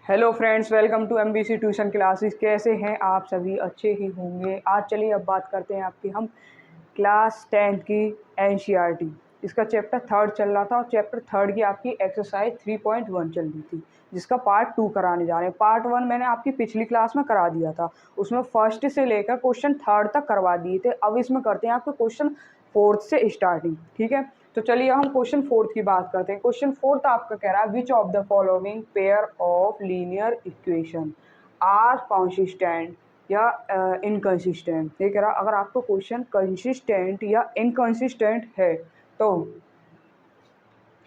Hello friends, welcome to MBC tuition classes. कैसे हैं आप सभी? अच्छे ही होंगे। आज चलिए अब बात करते हैं आपकी हम क्लास 10th की एनसीईआरटी। इसका चैप्टर 3 चल रहा था और चैप्टर 3 की आपकी एक्सरसाइज 3.1 चल रही थी, जिसका पार्ट 2 कराने जा रहे हैं। पार्ट 1 मैंने आपकी पिछली क्लास में करा दिया था, उसमें फर्स्ट से लेकर क्वेश्चन 3 तक करवा दिए थे। अब इसमें करते हैं आपके क्वेश्चन 4 से स्टार्टिंग। ठीक है, तो चलिए हम क्वेश्चन 4 की बात करते हैं। क्वेश्चन 4 आपका कह रहा है which of the following pair of linear equation are consistent या इनकंसिस्टेंट। ये कह रहा अगर आपको क्वेश्चन कंसिस्टेंट या इनकंसिस्टेंट है तो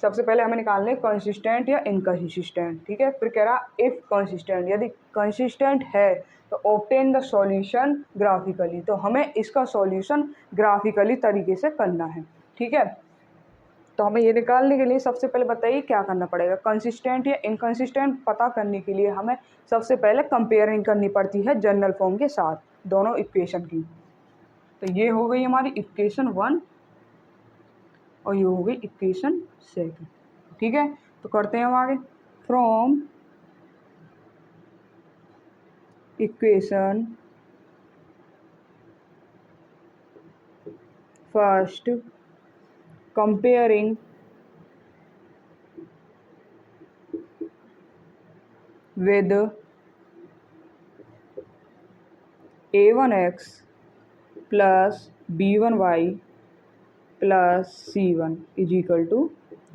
सबसे पहले हमें निकालना है कंसिस्टेंट या इनकंसिस्टेंट। ठीक है, फिर कह रहा इफ कंसिस्टेंट, यदि कंसिस्टेंट है तो ऑब्टेन द सॉल्यूशन ग्राफिकली, तो हमें इसका सॉल्यूशन ग्राफिकली तरीके से करना है। ठीक है, तो हमें ये निकालने के लिए सबसे पहले बताइए क्या करना पड़ेगा। कंसिस्टेंट या इनकंसिस्टेंट पता करने के लिए हमें सबसे पहले कंपेयरिंग करनी पड़ती है जनरल फॉर्म के साथ दोनों इक्वेशन की। तो ये हो गई हमारी इक्वेशन 1 और ये हो गई इक्वेशन 2। ठीक है, तो करते हैं हम आगे। From equation first comparing with a1x plus b1y plus c1 is equal to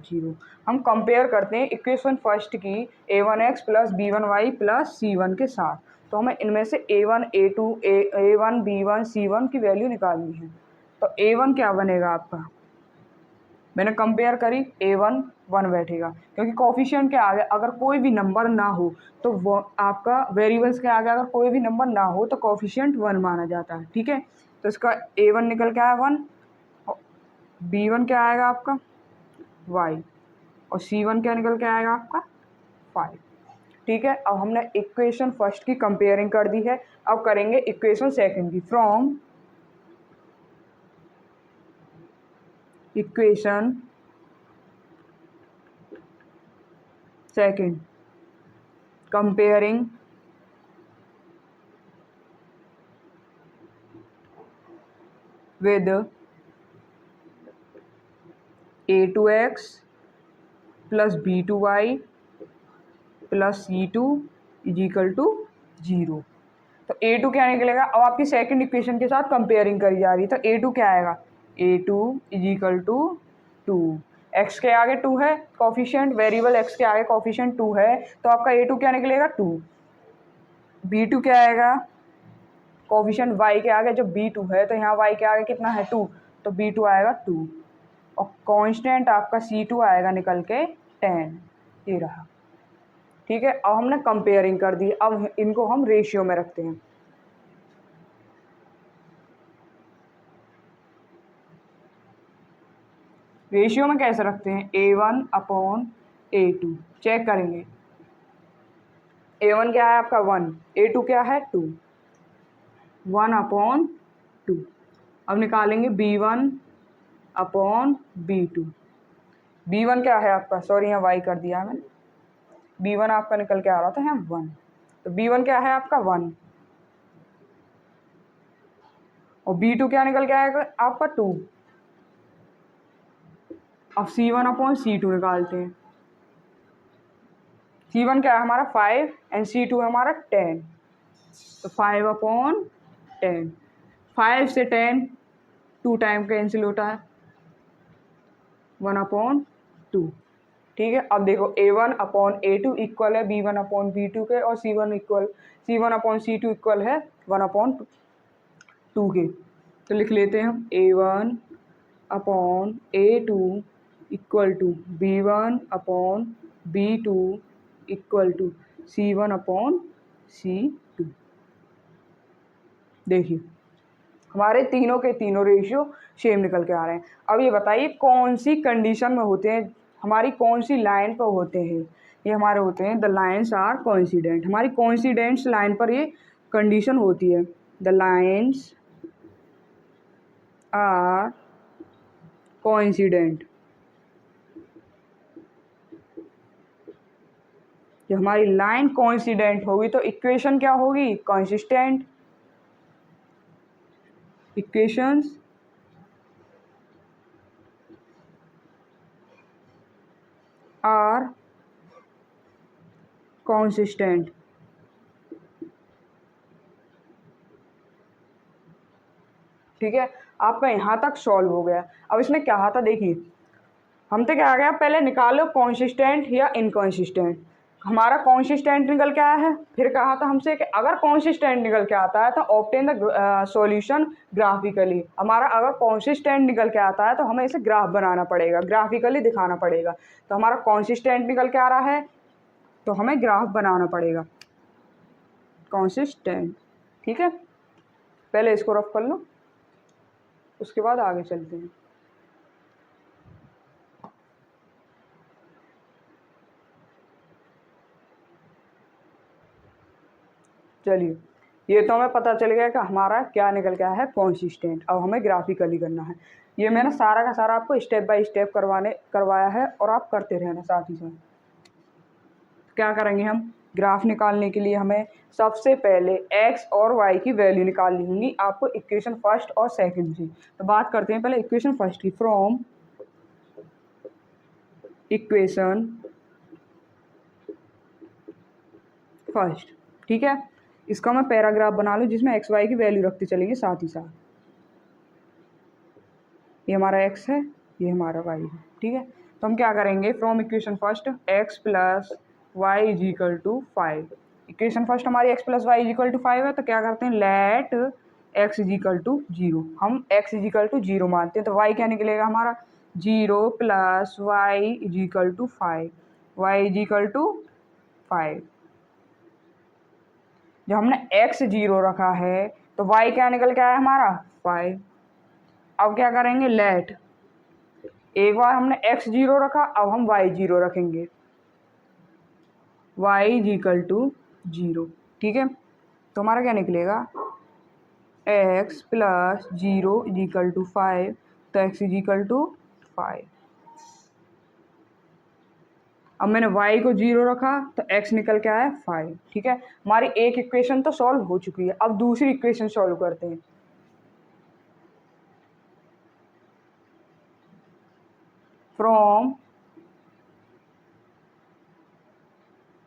0। हम कंपेयर करते हैं इक्वेशन फर्स्ट की a1x plus b1y plus c1 के साथ। तो हमें इनमें से a1 a2 a1 b1 c1 की वैल्यू निकालनी है। तो a1 क्या बनेगा आपका, मैंने कंपेयर करी a1 1 बैठेगा, क्योंकि कोफिशिएंट के आगे अगर कोई भी नंबर ना हो तो वो आपका वेरिएबल्स के आगे अगर कोई भी नंबर ना हो तो कोफिशिएंट 1 माना जाता है। ठीक है, तो इसका a1 निकल के आया 1, b1 क्या आएगा आपका y, और c1 क्या निकल के आएगा आपका 5। ठीक है, अब हमने इक्वेशन फर्स्ट की कंपेयरिंग कर दी है। अब करेंगे इक्वेशन सेकंड की। From equation second comparing with a2x plus b2y plus c2 is equal to 0। तो a2 क्या निकलेगा, अब आपकी सेकंड इक्वेशन के साथ कंपेयरिंग करी जा रही है। तो a2 क्या आएगा, a2 is equal to 2। x के आगे 2 है, कोफिशिएंट वेरिएबल x के आगे कोफिशिएंट 2 है, तो आपका a2 क्या निकलेगा 2। b2 क्या आएगा, कोफिशिएंट y के आगे जब b2 है तो यहाँ y के आगे कितना है 2, तो b2 आएगा 2। और कांस्टेंट आपका C2 आएगा निकल के 10। ये रहा। ठीक है, अब हमने कंपेयरिंग कर दी, अब इनको हम रेशियो में रखते हैं। रेशियो में कैसे रखते हैं, a1 अपॉन a2 चेक करेंगे। a1 क्या है आपका 1, a2 क्या है 2, 1 अपॉन 2। अब निकालेंगे b1 अपॉन b2। b1 क्या है आपका, सॉरी यहाँ y कर दिया है मैंने, b1 आपका निकल के आ रहा था यहाँ 1, तो b1 क्या है आपका 1 और b2 क्या निकल के आएगा आपका 2। अब c1 अपॉन c2 निकालते हैं। c1 क्या है हमारा 5 एंड c2 है हमारा 10, तो 5 अपॉन 10, 5 से 10 2 टाइम कैंसिल होता है, 1 अपॉन 2। ठीक है, अब देखो a1 अपॉन a2 इक्वल है b1 अपॉन b2 के, और c1 अपॉन c2 इक्वल है 1 अपॉन 2 के। तो लिख लेते हैं हम a1 upon a2 equal to b1 upon b2 equal to c1 upon c2। देखिए हमारे तीनों के तीनों रेशियो सेम निकल के आ रहे हैं। अब ये बताइए कौन सी कंडीशन में होते हैं, हमारी कौन सी लाइन पर होते हैं। ये हमारे होते हैं द लाइन्स आर कोइंसिडेंट, हमारी कोइंसिडेंट्स लाइन पर ये कंडीशन होती है। द लाइन्स आर कोइंसिडेंट जब हमारी लाइन कोइंसिडेंट होगी तो इक्वेशन क्या होगी, कंसिस्टेंट। Equations are consistent. ठीक है, आपका यहाँ तक सॉल्व हो गया। अब इसने क्या कहा था देखिए, हम तो क्या आ गया, पहले निकालो कॉन्सिस्टेंट या इनकॉन्सिस्टेंट। हमारा कॉन्सिस्टेंट निकल के आया है, फिर कहा था हमसे कि अगर कॉन्सिस्टेंट निकल के आता है तो ऑब्टेन द सॉल्यूशन ग्राफिकली। हमारा अगर कॉन्सिस्टेंट निकल के आता है तो हमें इसे ग्राफ बनाना पड़ेगा, ग्राफिकली दिखाना पड़ेगा। तो हमारा कॉन्सिस्टेंट निकल के आ रहा है तो हमें ग्राफ बनाना पड़ेगा कॉन्सिस्टेंट। ठीक है, पहले इसको रफ कर लो, उसके बाद आगे चलते हैं। चलिए, ये तो हमें पता चल गया कि हमारा क्या निकल गया है, कंसिस्टेंट। अब हमें ग्राफिकली करना है। ये मैंने सारा का सारा आपको स्टेप बाय स्टेप करवाया है और आप करते रहना साथ ही साथ। क्या करेंगे हम, ग्राफ निकालने के लिए हमें सबसे पहले एक्स और वाई की वैल्यू निकालनी होगी आपको, इक्वेशन फर्स्ट और सेकंड से। तो बात करते हैं पहले इक्वेशन फर्स्ट की। फ्रॉम इक्वेशन फर्स्ट, ठीक है, इसका मैं पैराग्राफ बना लूँ जिसमें एक्स वाई की वैल्यू रखते चलेंगे साथ ही साथ। ये हमारा एक्स है, ये हमारा वाई है। ठीक है, तो हम क्या करेंगे, from equation first X plus Y is equal to 5। Equation first हमारी X plus Y is equal to 5 है, तो क्या करते हैं, let x is equal to 0। हम एक्स इज इक्वल टू 0 मानते हैं, तो वाई क्या निकलेगा हमारा, 0 plus Y is equal to 5, y is equal to 5। जब हमने एक्स 0 रखा है तो वाई क्या निकल के आया हमारा, 5। अब क्या करेंगे, लेट, एक बार हमने x 0 रखा, अब हम y 0 रखेंगे, y इज इक्वल टू 0। ठीक है, तो हमारा क्या निकलेगा, x plus 0 is equal to 5, तो x इज इक्वल टू 5। अब मैंने y को 0 रखा तो x निकल के आया 5। ठीक है, हमारी एक इक्वेशन तो सॉल्व हो चुकी है। अब दूसरी इक्वेशन सॉल्व करते हैं। फ्रॉम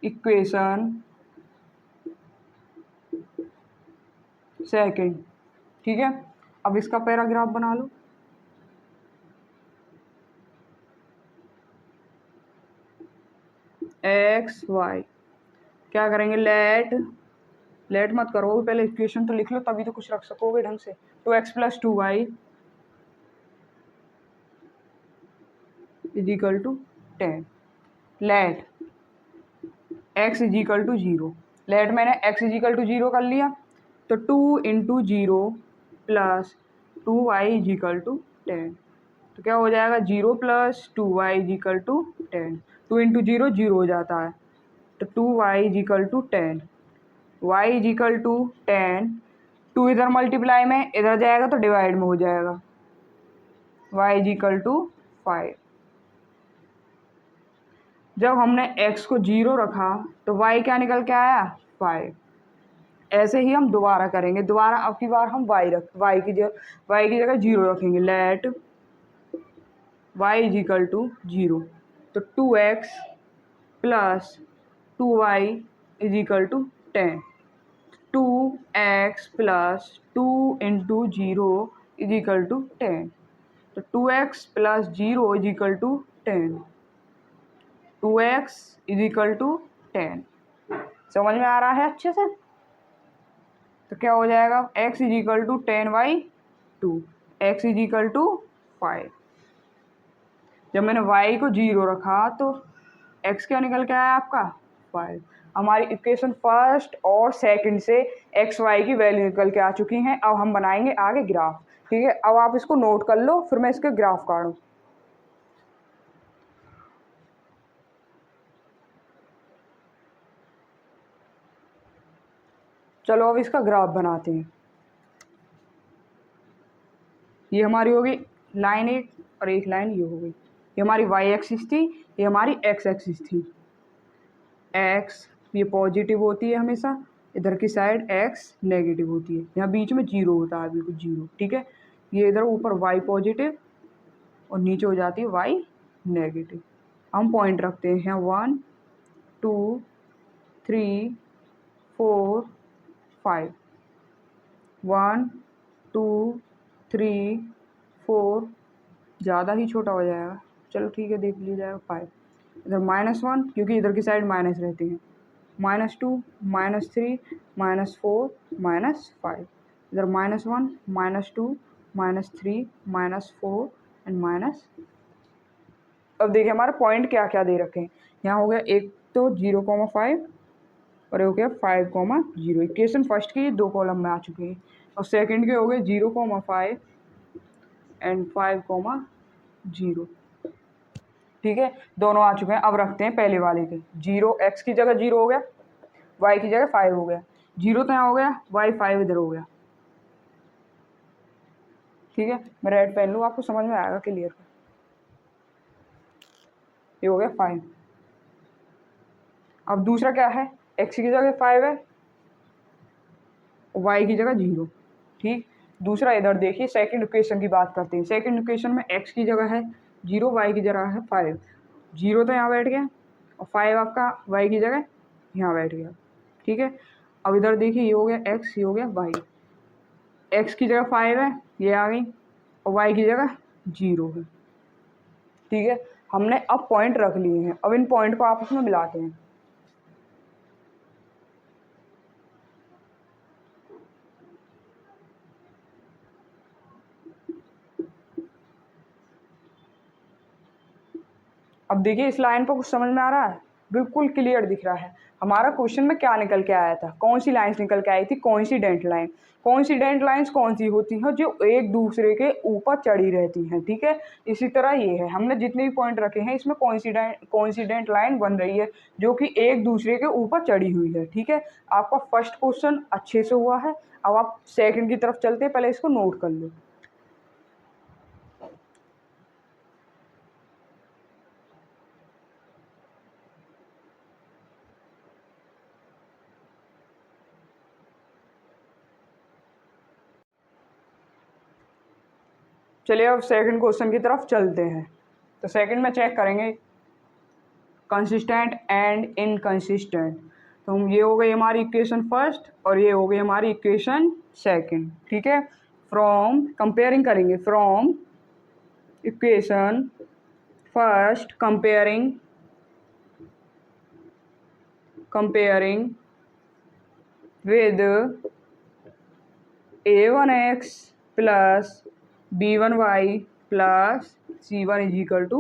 इक्वेशन सेकंड, ठीक है, अब इसका पैराग्राफ बना लो। एक्स वाई, क्या करेंगे, लेट मत करो, पहले इक्वेशन तो लिख लो तभी तो कुछ रख सकोगे ढंग से। 2x plus 2y is equal to 10। Let x is equal to 0, let मैंने x इज इक्वल टू 0 कर लिया, तो 2 into 0 plus 2y is equal to 10। तो क्या हो जाएगा, 0 plus 2y is equal to 10। 2 into 0 0 हो जाता है, तो 2y is equal to 10, y is equal to 10। 2 इधर मल्टीप्लाई में, इधर जाएगा तो डिवाइड में हो जाएगा, y इज इक्वल टू 5। जब हमने x को 0 रखा तो y क्या निकल के आया, 5। ऐसे ही हम दोबारा करेंगे, दोबारा अब की बार हम y की जगह 0 रखेंगे। Let y is equal to 0, तो 2x plus 2y is equal to 10। 2x plus 2 into 0 is equal to 10, तो 2x plus 0 is equal to 10। 2x is equal to 10। समझ में आ रहा है अच्छे से, तो क्या हो जाएगा, x is equal to 10/2, x is equal to 5। जब मैंने y को 0 रखा तो x क्या निकल के आया आपका, 5। हमारी इक्वेशन फर्स्ट और सेकंड से एक्स वाई की वैल्यू निकल के आ चुकी हैं। अब हम बनाएंगे आगे ग्राफ। ठीक है, अब आप इसको नोट कर लो, फिर मैं इसके ग्राफ काटूँ। चलो अब इसका ग्राफ बनाते हैं। ये हमारी हो गई लाइन एक, और एक लाइन ये हो गई। ये हमारी y एक्सिस थी, ये हमारी x एक्सिस थी। एक्स ये पॉजिटिव होती है हमेशा, इधर की साइड एक्स नेगेटिव होती है, यहाँ बीच में जीरो होता है, बिल्कुल जीरो। ठीक है, ये इधर ऊपर वाई पॉजिटिव और नीचे हो जाती है वाई नेगेटिव। हम पॉइंट रखते हैं 1 2 3 4 5, 1 2 3 4, ज़्यादा ही छोटा हो जाएगा, चलो ठीक है देख लिया जाएगा 5। इधर -1 क्योंकि इधर की साइड माइनस रहती है, -2 -3 -4 -5, इधर -1 -2 -3 -4 एंड माइनस। अब देखिए हमारे पॉइंट क्या क्या दे रखे हैं, यहाँ हो गया एक तो 0,5 और हो गया 5,0। इक्वेशन फर्स्ट की 2 कॉलम में आ चुके हैं और सेकंड के हो गए 0,5 एंड 5,0। ठीक है, दोनों आ चुके हैं। अब रखते हैं पहले वाले के, 0 x की जगह 0 हो गया, y की जगह 5 हो गया, 0 तो यहाँ हो गया, y 5 इधर हो गया। ठीक है, मैं रेड पेन लूँ, आपको समझ में आएगा क्लियर। ये हो गया 5। अब दूसरा क्या है, x की जगह 5 है, y की जगह 0। ठीक, दूसरा इधर देखिए सेकंड इक्वेशन की बात करते हैं। सेकंड इक्वेशन में x की जगह है 0, y की जगह है 5। 0 तो यहाँ बैठ गया और 5 आपका y की जगह यहाँ बैठ गया। ठीक है, अब इधर देखिए ये हो गया x, ये हो गया y। x की जगह 5 है, ये आ गई, और y की जगह 0 है। ठीक है, हमने अब पॉइंट रख लिए हैं, अब इन पॉइंट को आपस में मिलाते हैं। अब देखिए इस लाइन पर कुछ समझ में आ रहा है, बिल्कुल क्लियर दिख रहा है। हमारा क्वेश्चन में क्या निकल के आया था, कौन सी लाइंस निकल के आई थी, कोइंसिडेंट लाइन। कोइंसिडेंट लाइंस कौन सी होती हैं, जो एक दूसरे के ऊपर चढ़ी रहती हैं। ठीक है, इसी तरह ये है, हमने जितने भी पॉइंट रखे हैं इसमें कोइंसिडेंट लाइन बन रही है जो कि एक दूसरे के ऊपर चढ़ी हुई है। ठीक है, आपका फर्स्ट क्वेश्चन अच्छे से हुआ है। अब आप सेकंड की तरफ चलते हैं, पहले इसको नोट कर लो। चलिए अब सेकंड क्वेश्चन की तरफ चलते हैं। तो सेकंड में चेक करेंगे कंसिस्टेंट एंड इनकंसिस्टेंट। तो हम ये हो गई हमारी इक्वेशन फर्स्ट और ये हो गई हमारी इक्वेशन सेकंड। ठीक है, फ्रॉम कंपेयरिंग करेंगे, from equation first comparing with a1x plus b1y plus c1 is equal to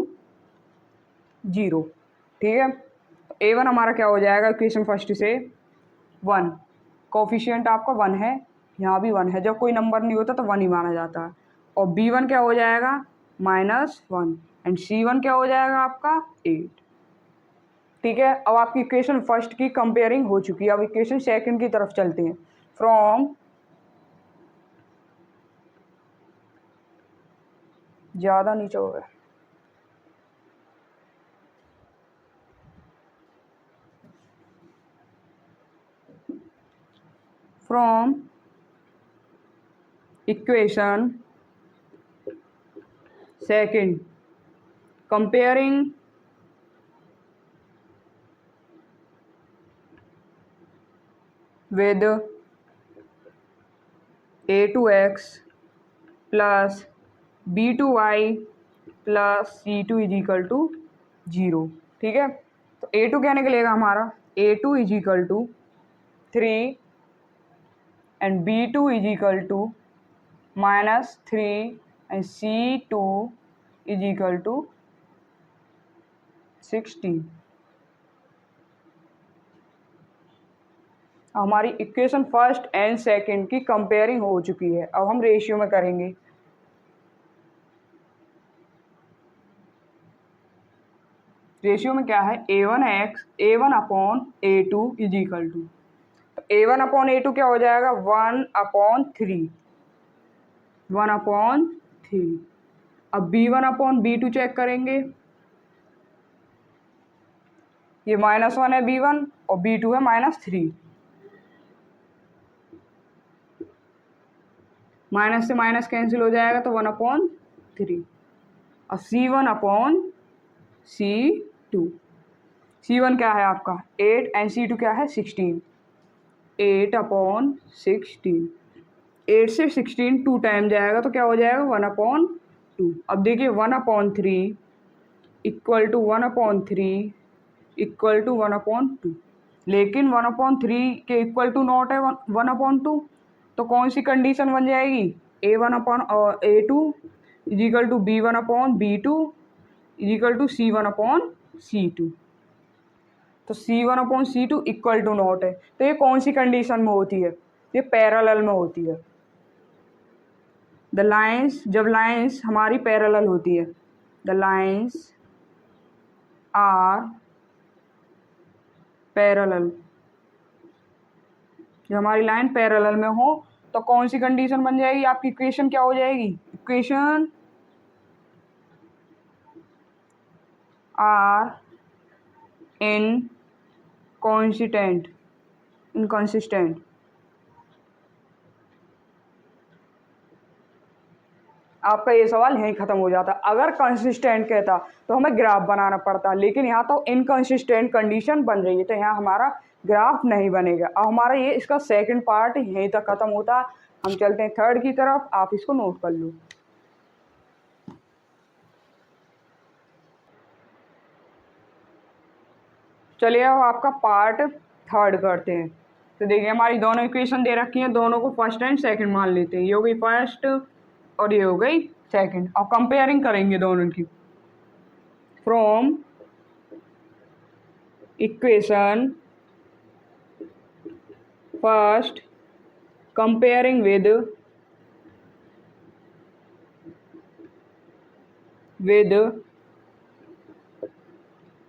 0। ठीक है, a1 हमारा क्या हो जाएगा इक्वेशन फर्स्ट से 1, कोफिशिएंट आपका 1 है, यहाँ भी 1 है, जब कोई नंबर नहीं होता तो 1 ही माना जाता है। और b1 क्या हो जाएगा -1 एंड c1 क्या हो जाएगा आपका 8। ठीक है, अब आपकी इक्वेशन फर्स्ट की कंपेयरिंग हो चुकी है। अब इक्वेशन सेकंड की तरफ चलते हैं। फ्रॉम, ज़्यादा नीचे हो गया, from equation second comparing with a2x plus b2y plus c2 is equal to 0। ठीक है, तो a2 क्या निकलेगा हमारा, a2 is equal to 3 and b2 is equal to -3 and c2 is equal to 16। हमारी इक्वेशन फर्स्ट एंड सेकंड की comparing हो चुकी है। अब हम रेशियो में करेंगे। रेशियो में क्या है, a1 upon a2 is equal to, तो a1 अपॉन a2 क्या हो जाएगा 1/3, 1/3। अब b1 अपॉन b2 चेक करेंगे, ये -1 है B1 और B2 है -3। माइनस से माइनस कैंसिल हो जाएगा तो 1/3 और C1/C2। C1 क्या है आपका 8 एंड C2 क्या है 16। 8/16। 8 से 16 2 टाइम जाएगा तो क्या हो जाएगा 1/2। अब देखिए 1/3 इक्वल टू 1/3 इक्वल टू 1/2, लेकिन 1/3 के इक्वल टू नॉट है 1/2, तो कौन सी कंडीशन बन जाएगी A1/A2 is equal to B1/B2 is equal to C1/C2। तो C1/C2 इक्वल टू नॉट है, तो ये कौन सी कंडीशन में होती है, ये पैरेलल में होती है। द लाइन्स, जब लाइन्स हमारी पैरेलल होती है, द लाइन्स आर पैरेलल, जब हमारी लाइन पैरेलल में हो तो कौन सी कंडीशन बन जाएगी, आपकी इक्वेशन क्या हो जाएगी, इक्वेशन आर इनकॉन्सिस्टेंट। आपका ये सवाल यहीं ख़त्म हो जाता। अगर कंसिस्टेंट कहता तो हमें ग्राफ बनाना पड़ता, लेकिन यहाँ तो इनकंसिस्टेंट कंडीशन बन रही है, तो यहाँ हमारा ग्राफ नहीं बनेगा। अब हमारा ये इसका सेकंड पार्ट यहीं तक ख़त्म होता। हम चलते हैं थर्ड की तरफ, आप इसको नोट कर लो। चलिए अब आपका पार्ट थर्ड करते हैं। तो देखिए हमारी दोनों इक्वेशन दे रखी हैं, दोनों को फर्स्ट एंड सेकंड मान लेते हैं। ये हो गई फर्स्ट और ये हो गई सेकंड। अब कंपेयरिंग करेंगे दोनों की। From equation first comparing with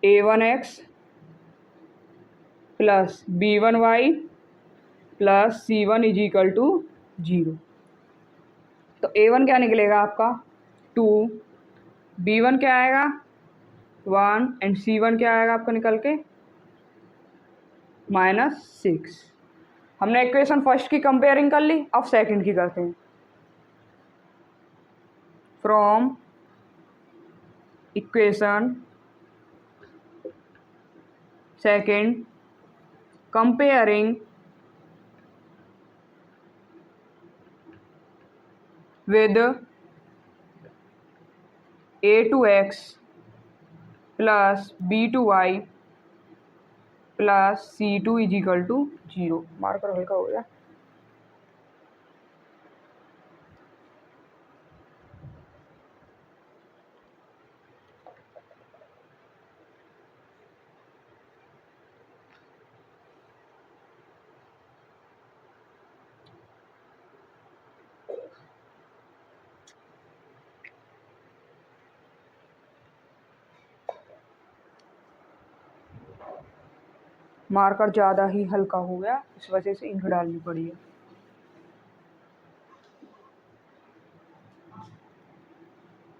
A1x plus B1y plus C1 is equal to 0। तो A1 क्या निकलेगा आपका 2, B1 क्या आएगा 1 एंड C1 क्या आएगा आपका निकल के -6। हमने इक्वेशन फर्स्ट की कंपेयरिंग कर ली, अब सेकंड की करते हैं। From equation second comparing with A2x plus B2y plus C2 is equal to 0। Marker हल्का हो गया। मार्कर ज़्यादा ही हल्का हो गया, इस वजह से इंक डालनी पड़ी है।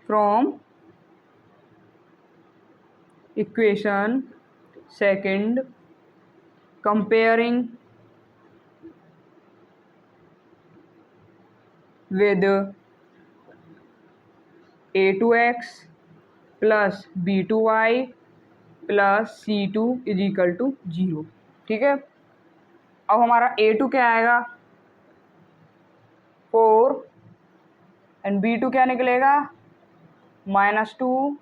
From equation second comparing with A2x plus B2y plus C2 is equal to 0। ठीक है, अब हमारा A2 क्या आएगा 4 एंड B2 क्या निकलेगा -2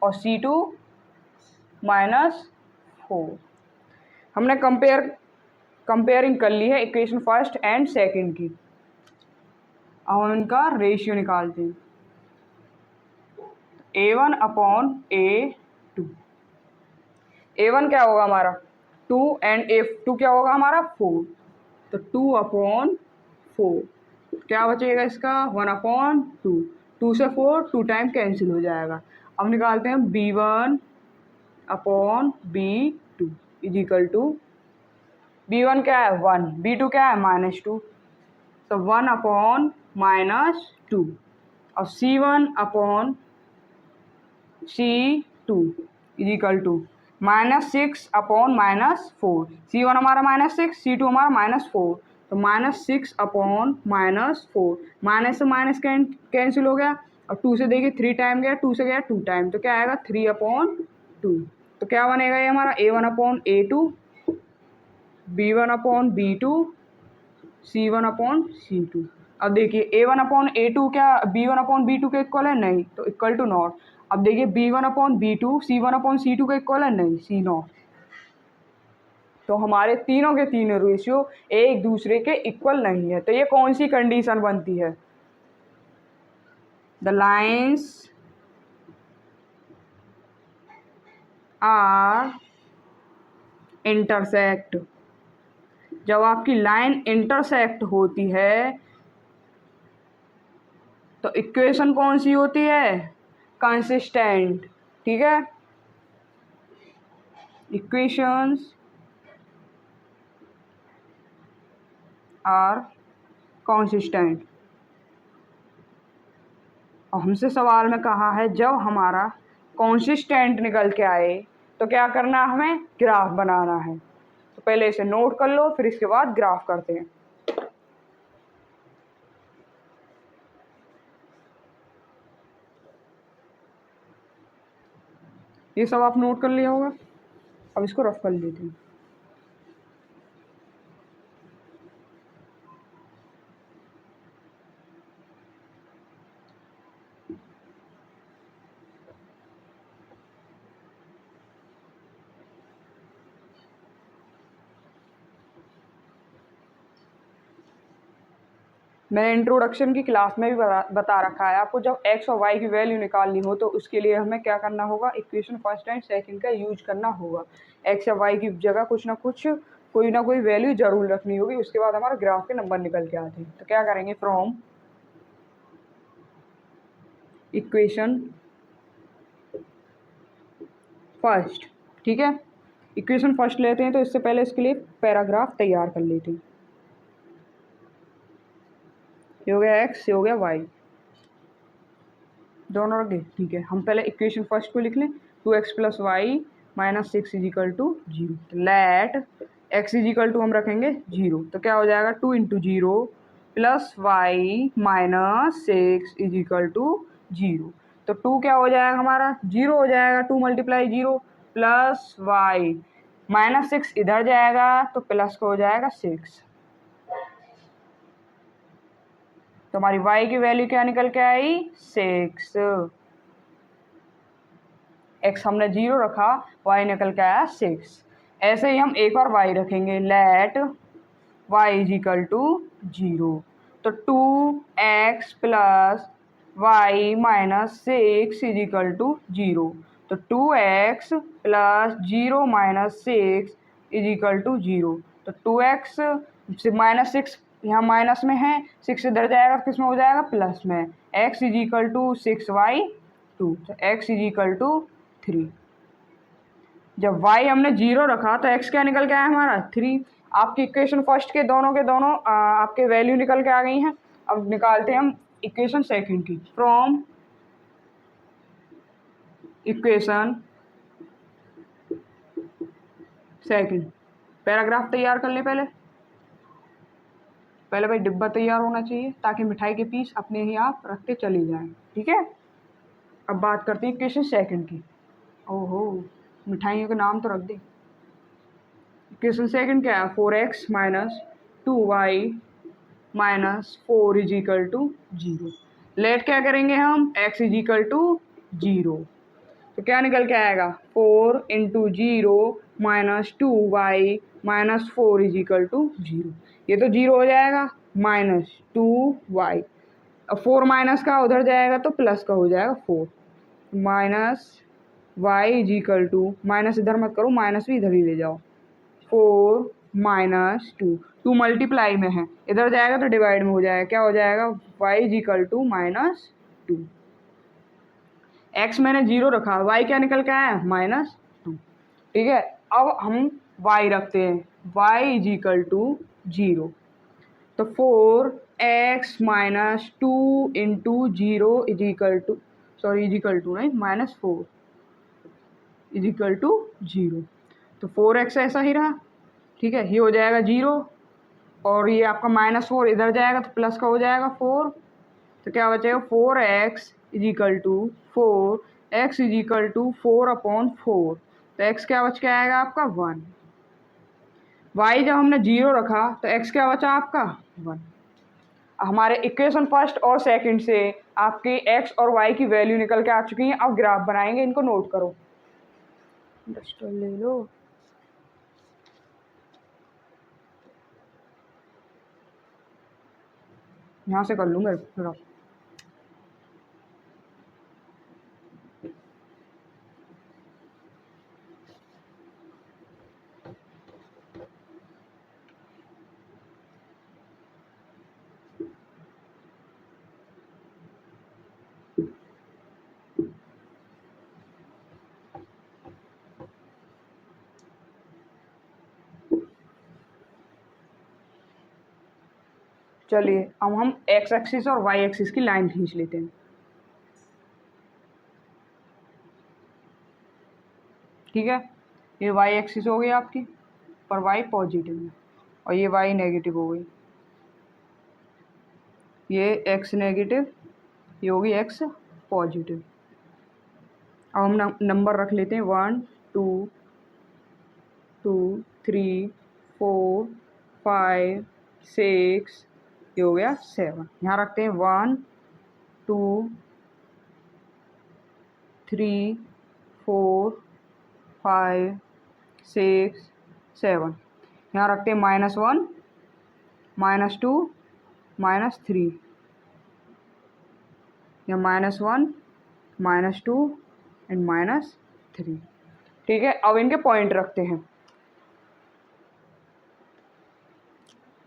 और C2 -4। हमने कंपेयरिंग कर ली है इक्वेशन फर्स्ट एंड सेकंड की। अब हम इनका रेशियो निकालते हैं। A1/A2, A1 क्या होगा हमारा 2 एंड A2 क्या होगा हमारा 4, तो 2/4 क्या बचेगा इसका 1/2। 2 से 4 2 टाइम कैंसिल हो जाएगा। अब निकालते हैं B1/B2 is equal to B1 क्या है 1, B2 क्या है -2, तो 1/-2 और C1/C2 is equal to -6/-4, C1 हमारा -6, C2 हमारा -4, तो -6/-4, माइनस से माइनस कैंसिल हो गया, और 2 से देखिए 3 टाइम गया, 2 से गया 2 टाइम, तो क्या आएगा 3/2। तो क्या बनेगा ये हमारा A1/A2, B1/B2, C1/C2। अब देखिए A1/A2 क्या B1/B2 के इक्वल है? नहीं, तो इक्वल टू नॉट। अब देखिए B1/B2 C1/C2 के इक्वल है? नहीं, C नॉट। तो हमारे तीनों के तीनों रेशियो एक दूसरे के इक्वल नहीं है, तो ये कौन सी कंडीशन बनती है? The lines are intersect. जब आपकी लाइन इंटरसेक्ट होती है तो इक्वेशन कौन सी होती है? कंसिस्टेंट। ठीक है, इक्वेशंस आर कंसिस्टेंट। और हमसे सवाल में कहा है जब हमारा कंसिस्टेंट निकल के आए तो क्या करना है? हमें ग्राफ बनाना है। तो पहले इसे नोट कर लो, फिर इसके बाद ग्राफ करते हैं। ये सब आप नोट कर लिया होगा, अब इसको रफ कर लेते हैं। मैंने इंट्रोडक्शन की क्लास में भी बता रखा है आपको, जब x और y की वैल्यू निकालनी हो तो उसके लिए हमें क्या करना होगा? इक्वेशन फर्स्ट एंड सेकंड का यूज करना होगा। x या y की जगह कुछ ना कुछ कोई ना कोई वैल्यू जरूर रखनी होगी, उसके बाद हमारा ग्राफ के नंबर निकल के आते हैं। तो क्या करेंगे? From equation first. ठीक है, इक्वेशन फर्स्ट लेते हैं, तो इससे पहले इसके लिए पैराग्राफ तैयार कर लेते हैं। ये हो गया x, ये हो गया y, दोनों रख गए। ठीक है, हम पहले इक्वेशन फर्स्ट को लिख लें। 2x + y - 6 = 0। लेट x = हम रखेंगे 0, तो क्या हो जाएगा? 2 × 0 + y - 6 = 0। तो 2 क्या हो जाएगा हमारा? 0 हो जाएगा। 2 × 0 + y -6 इधर जाएगा तो प्लस का हो जाएगा 6। तो हमारी y की वैल्यू क्या निकल के आई? 6। x हमने 0 रखा, y निकल के आया 6। ऐसे ही हम एक और y रखेंगे। Let y = 0। तो 2x + y - 6 = 0। तो 2x + 0 - 6 = 0। तो 2x से -6 यहाँ माइनस में है, 6 इधर जाएगा, किस में हो जाएगा? प्लस में। x = 6y 2, तो x = 3। जब y हमने 0 रखा तो x क्या निकल के आया हमारा? 3। आपकी इक्वेशन फर्स्ट के दोनों आपके वैल्यू निकल के आ गई हैं। अब निकालते हैं हम इक्वेशन सेकंड की। फ्रॉम इक्वेशन सेकंड, पैराग्राफ तैयार कर लें। पहले भाई डिब्बा तैयार होना चाहिए ताकि मिठाई के पीस अपने ही आप रखते चले जाएं। ठीक है, अब बात करते हैं इक्वेशन सेकंड की। ओहो, मिठाइयों के नाम तो रख दे। इक्वेशन सेकंड क्या है? 4x - 2y - 4 = 0। लेट क्या करेंगे हम? x = 0। तो क्या निकल के आएगा? 4 × 0 - 2y - 4 = 0। ये तो 0 हो जाएगा, -2y। अब 4 माइनस का उधर जाएगा तो प्लस का हो जाएगा 4। -y = माइनस इधर मत करो, माइनस भी इधर ही ले जाओ। 4 - 2, 2 मल्टीप्लाई में है, इधर जाएगा तो डिवाइड में हो जाएगा। क्या हो जाएगा? y = -2। x मैंने 0 रखा, y क्या निकल के आया? -2। ठीक है, अब हम y रखते हैं। y = 0। तो 4x - 2 × 0 = नहीं -4। Is equal to 0। तो 4x ऐसा ही रहा, ठीक है, ये हो जाएगा 0 और ये आपका -4 इधर जाएगा तो प्लस का हो जाएगा 4। तो क्या बचेगा 4x is equal to 4x is equal to 4/4। तो x क्या बच के आएगा आपका 1। y जब हमने 0 रखा तो x क्या बचा आपका 1। हमारे इक्वेशन फर्स्ट और सेकंड से आपके x और y की वैल्यू निकल के आ चुकी हैं। अब ग्राफ बनाएंगे, इनको नोट करो। डस्टर ले लो। यहाँ से कर लूँगा ग्राफ। चलिए अब हम x एक्सिस और y एक्सिस की लाइन खींच लेते हैं। ठीक है, ये y एक्सिस हो गई आपकी, पर y पॉजिटिव है और ये y नेगेटिव हो गई। ये x नेगेटिव, ये होगी x पॉजिटिव। अब हम नंबर रख लेते हैं 1 2 2 3 4 5 6, ये हो गया 7। यहाँ रखते हैं 1 2 3 4 5 6 7। यहाँ रखते हैं -1 -2 -3, या -1 -2 एंड -3। ठीक है, अब इनके पॉइंट रखते हैं।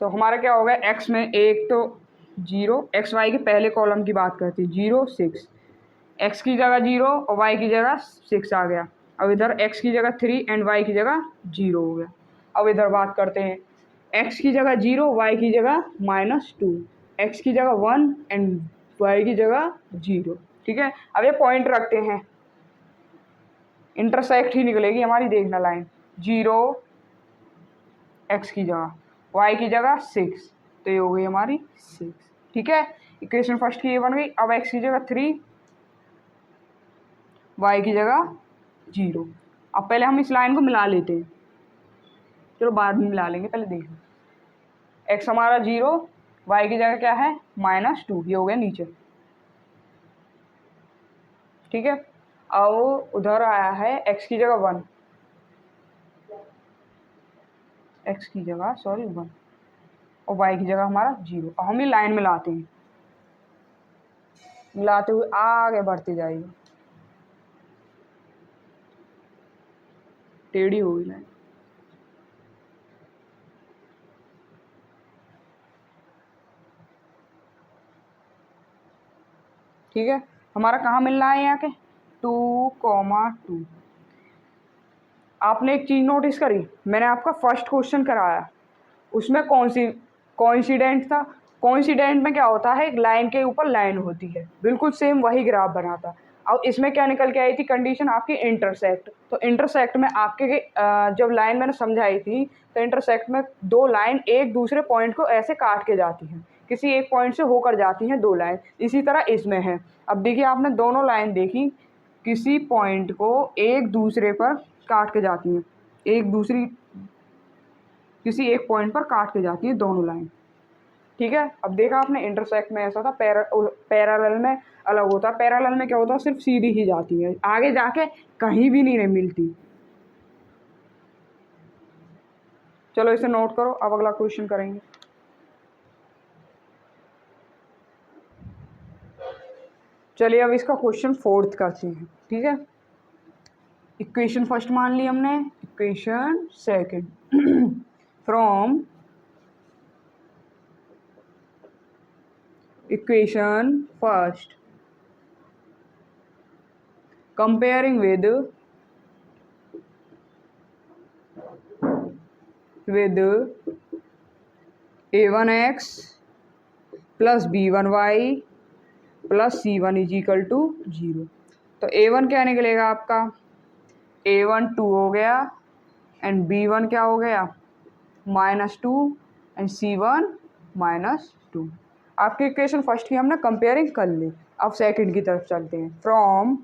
तो हमारा क्या हो गया, x में एक तो 0, एक्स वाई के पहले कॉलम की बात करते हैं, 0 6, x की जगह 0 और y की जगह 6 आ गया। अब इधर x की जगह 3 एंड y की जगह 0 हो गया। अब इधर बात करते हैं, x की जगह 0, y की जगह -2, x की जगह 1 एंड y की जगह 0। ठीक है, अब ये पॉइंट रखते हैं, इंटरसेक्ट ही निकलेगी हमारी, देखना लाइन 0 x की जगह, y की जगह 6, तो ये हो गई हमारी 6। ठीक है, इक्वेशन फर्स्ट की ये बन गई। अब x की जगह 3, y की जगह 0। अब पहले हम इस लाइन को मिला लेते हैं, चलो बाद में मिला लेंगे, पहले देख लो। x हमारा 0, y की जगह क्या है -2, ये हो गया नीचे। ठीक है, अब उधर आया है x की जगह 1, x की जगह 1 और y की जगह हमारा 0। अब हम ये लाइन मिलाते हैं, मिलाते हुए आगे बढ़ते जाइए, टेढ़ी हो गई लाइन। ठीक है, हमारा कहाँ मिल रहा है यहाँ के 2,2। आपने एक चीज़ नोटिस करी, मैंने आपका फर्स्ट क्वेश्चन कराया, उसमें कोइंसिडेंट था। कोइंसिडेंट में क्या होता है, एक लाइन के ऊपर लाइन होती है, बिल्कुल सेम वही ग्राफ बनाता। अब इसमें क्या निकल के आई थी कंडीशन आपकी, इंटरसेक्ट। तो इंटरसेक्ट में आपके जब लाइन मैंने समझाई थी, तो इंटरसेक्ट में दो लाइन एक दूसरे पॉइंट को ऐसे काट के जाती हैं, किसी एक पॉइंट से होकर जाती हैं दो लाइन। इसी तरह इसमें है। अब देखिए, आपने दोनों लाइन देखी, किसी पॉइंट को एक दूसरे पर काट के जाती हैं, किसी एक पॉइंट पर काट के जाती है दोनों लाइन। ठीक है, अब देखा आपने, इंटरसेक्ट में ऐसा था, पैरेलल में अलग होता है। पैरेलल में क्या होता है, सिर्फ सीधी ही जाती है, आगे जाके कहीं भी नहीं मिलती। चलो इसे नोट करो, अब अगला क्वेश्चन करेंगे। चलिए अब इसका क्वेश्चन 4th करते हैं। ठीक है, इक्वेशन फर्स्ट मान ली हमने, equation second from equation first comparing with a1x plus b1y plus c1 is equal to 0। तो a1 क्या निकलेगा आपका, A1 2 हो गया एंड B1 क्या हो गया -2 एंड C1 -2। आपकी इक्वेशन फर्स्ट की हमने कंपेयरिंग कर ली। अब सेकंड की तरफ चलते हैं। From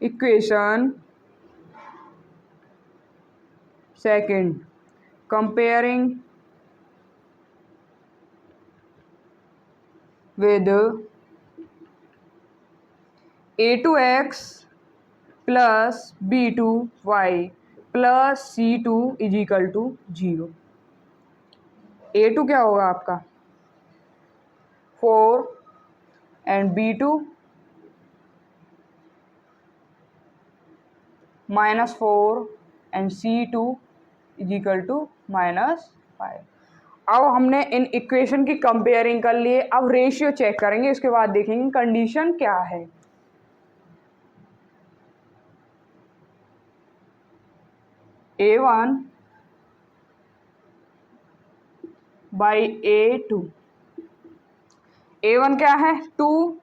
equation second comparing with a2x plus b2y plus c2 is equal to 0। a2 क्या होगा आपका 4 and b2 -4 and c2 is equal to -5। अब हमने इन इक्वेशन की कंपेयरिंग कर लिए। अब रेशियो चेक करेंगे, इसके बाद देखेंगे कंडीशन क्या है। A1 by A2। A1 क्या है 2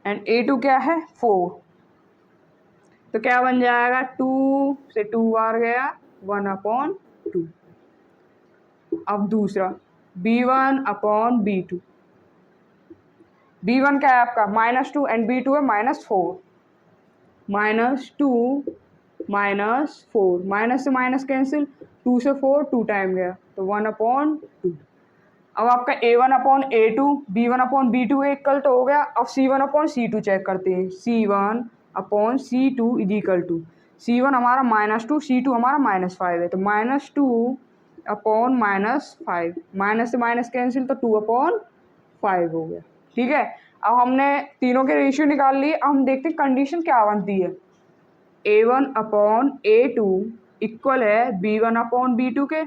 एंड A2 क्या है 4। तो क्या बन जाएगा 2 से 2 बार गया 1/2। अब दूसरा B1 अपॉन B2। B1 क्या है आपका -2 एंड B2 है -4। -2 -4 माइनस से माइनस कैंसिल 2 से 4 2 टाइम गया तो 1/2। अब आपका A1 upon A2 B1 upon B2 equal तो हो गया। अब C1 अपॉन C2 चेक करते हैं। C1 upon C2 is equal to C1 हमारा -2 C2 हमारा -5 है तो -2 अपॉन -5 माइनस से माइनस कैंसिल तो 2/5 हो गया। ठीक है, अब हमने तीनों के रेशियो निकाल लिए। अब हम देखते हैं कंडीशन क्या बनती है। A1 अपॉन A2 इक्वल है B1 अपॉन B2 के,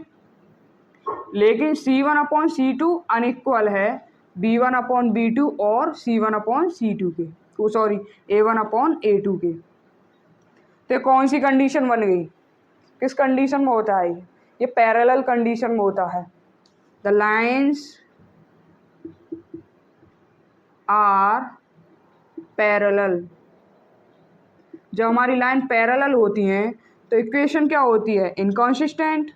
लेकिन C1 अपॉन C2 अनइक्वल है B1 अपॉन B2 और C1 अपॉन C2 के, तो सॉरी A1 अपॉन A2 के। तो कौन सी कंडीशन बन गई, किस कंडीशन में होता है ये पैरेलल कंडीशन में होता है। The lines are parallel. जब हमारी लाइन पैरेलल होती हैं तो इक्वेशन क्या होती है इनकॉन्सिस्टेंट।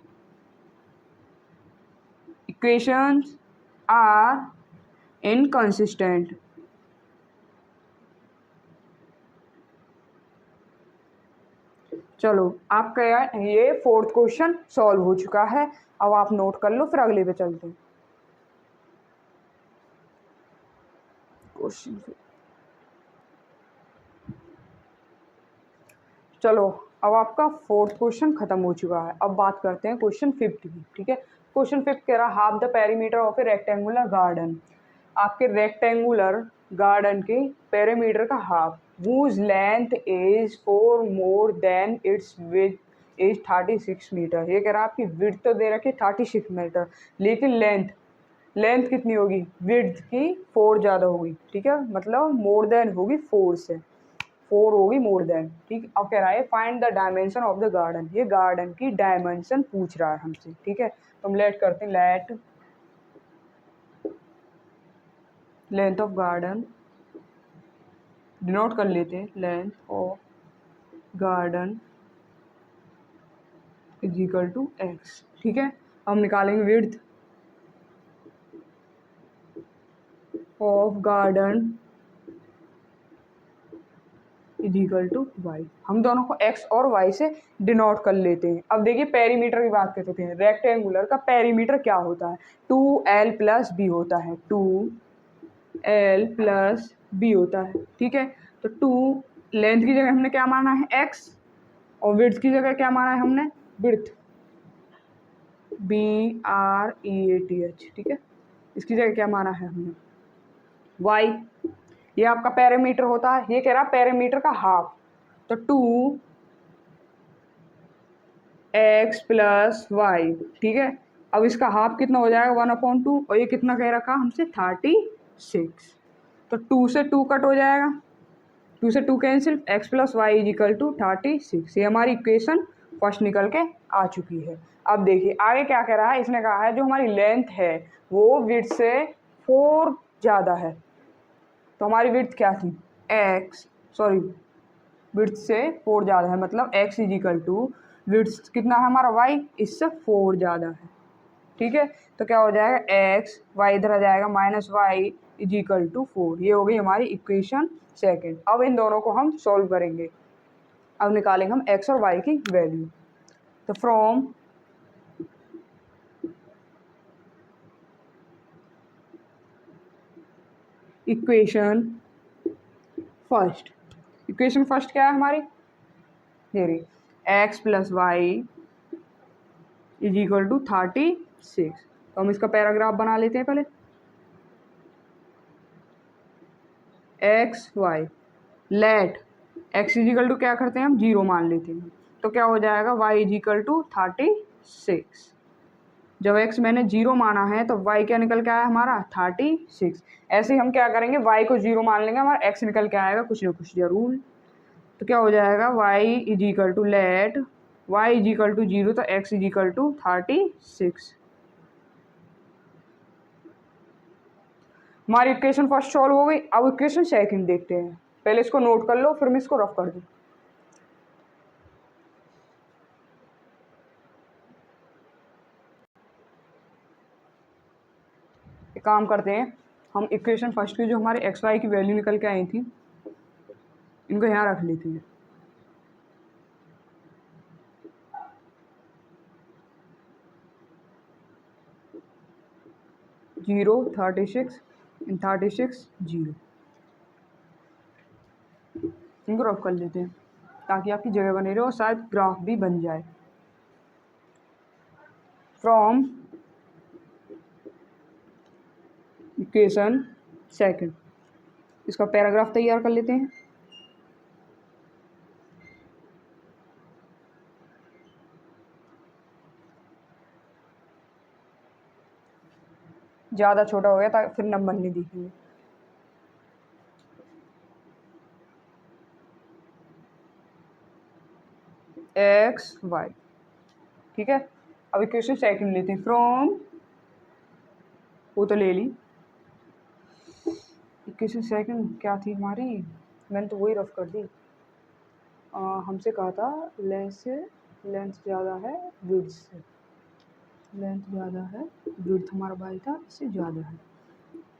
Equations are inconsistent. चलो आपका ये फोर्थ क्वेश्चन सॉल्व हो चुका है। अब आप नोट कर लो, फिर अगले पे चलते हैं। क्वेश्चन चलो अब आपका फोर्थ क्वेश्चन खत्म हो चुका है। अब बात करते हैं क्वेश्चन फिफ्थ की। ठीक है, क्वेश्चन फिफ्थ कह रहा half the perimeter of A rectangular garden. आपके रेक्टेंगुलर गार्डन के पेरीमीटर का half whose length is 4 more than its width is 36 metre. ये कह रहा है आपकी विड्थ तो दे रखी 36 मीटर, लेकिन लेंथ कितनी होगी विड्थ की 4 ज़्यादा होगी। ठीक है, मतलब मोर देन होगी 4 से, 4 होगी मोर देन। ठीक, अब कह रहा है find the dimension of the garden. ये गार्डन की डायमेंशन पूछ रहा है हमसे। ठीक है, तो हम लेट करते हैं let length of garden denote कर लेते हैं length of garden is equal to x. ठीक है, हम निकालेंगे width of garden is equal to y. हम दोनों को एक्स और वाई से डिनोट कर लेते हैं। अब देखिए पेरीमीटर की बात करते हैं। रेक्टेंगुलर का पेरीमीटर क्या होता है 2l प्लस बी होता है, 2l प्लस बी होता है। ठीक है, तो 2 लेंथ की जगह हमने क्या माना है x और विड्थ की जगह क्या माना है हमने विड्थ BREATH। ठीक है, इसकी जगह क्या माना है हमने y। ये आपका पेरीमीटर होता है। ये कह रहा है पेरीमीटर का हाफ, तो 2x प्लस वाई। ठीक है, अब इसका हाफ कितना हो जाएगा 1/2 और ये कितना कह रखा हमसे 36। तो 2 से 2 कट हो जाएगा, 2 से 2 cancel, x plus Y is equal to 36। ये हमारी इक्वेशन फर्स्ट निकल के आ चुकी है। अब देखिए आगे क्या कह रहा है। इसने कहा है जो हमारी लेंथ है वो विड्थ से 4 ज़्यादा है। तो हमारी विड्थ क्या थी विड्थ से 4 ज़्यादा है, मतलब x is equal to width कितना है हमारा y इससे 4 ज़्यादा है। ठीक है, तो क्या हो जाएगा x y इधर आ जाएगा minus y is equal to 4। ये हो गई हमारी इक्वेशन सेकंड। अब इन दोनों को हम सॉल्व करेंगे। अब निकालेंगे हम x और y की वैल्यू। तो from equation first, equation first क्या है हमारी, ये रही x plus Y is equal to 36। तो हम इसका पैराग्राफ बना लेते हैं पहले। X y let x is equal to क्या करते हैं हम 0 मान लेते हैं, तो क्या हो जाएगा y इज इक्वल टू 36। जब x मैंने 0 माना है तो y क्या निकल के आया हमारा 36। ऐसे ही हम क्या करेंगे y को 0 मान लेंगे, हमारा x निकल के आएगा कुछ ना कुछ जरूर। तो क्या हो जाएगा y is equal to let y is equal to 0 तो x इज इक्वल टू 36। हमारी इक्वेशन फर्स्ट सॉल्व हो गई। अब इक्वेशन सेकंड देखते हैं। पहले इसको नोट कर लो फिर मैं इसको रफ कर दूँ। एक काम करते हैं, हम इक्वेशन फर्स्ट की जो हमारे एक्स वाई की वैल्यू निकल के आई थी इनको यहाँ रख लेते हैं। जीरो 36 इन 36 0, इनको रफ कर लेते हैं ताकि आपकी जगह बने रहे और शायद ग्राफ भी बन जाए। फ्रॉम इक्वेशन सेकंड, इसका पैराग्राफ तैयार कर लेते हैं। ज़्यादा छोटा हो गया ताकि फिर नंबर नहीं दिखेंगे। एक्स वाई, ठीक है। अब इक्वेशन सेकंड लेते हैं। फ्रॉम, वो तो ले ली। इक्वेशन सेकंड क्या थी हमारी, मैंने तो वही रफ कर दी। हमसे कहा था लेंथ से, लेंथ ज़्यादा है विड्थ से, लेंथ ज़्यादा है विड्थ हमारा वाई था इससे ज़्यादा है,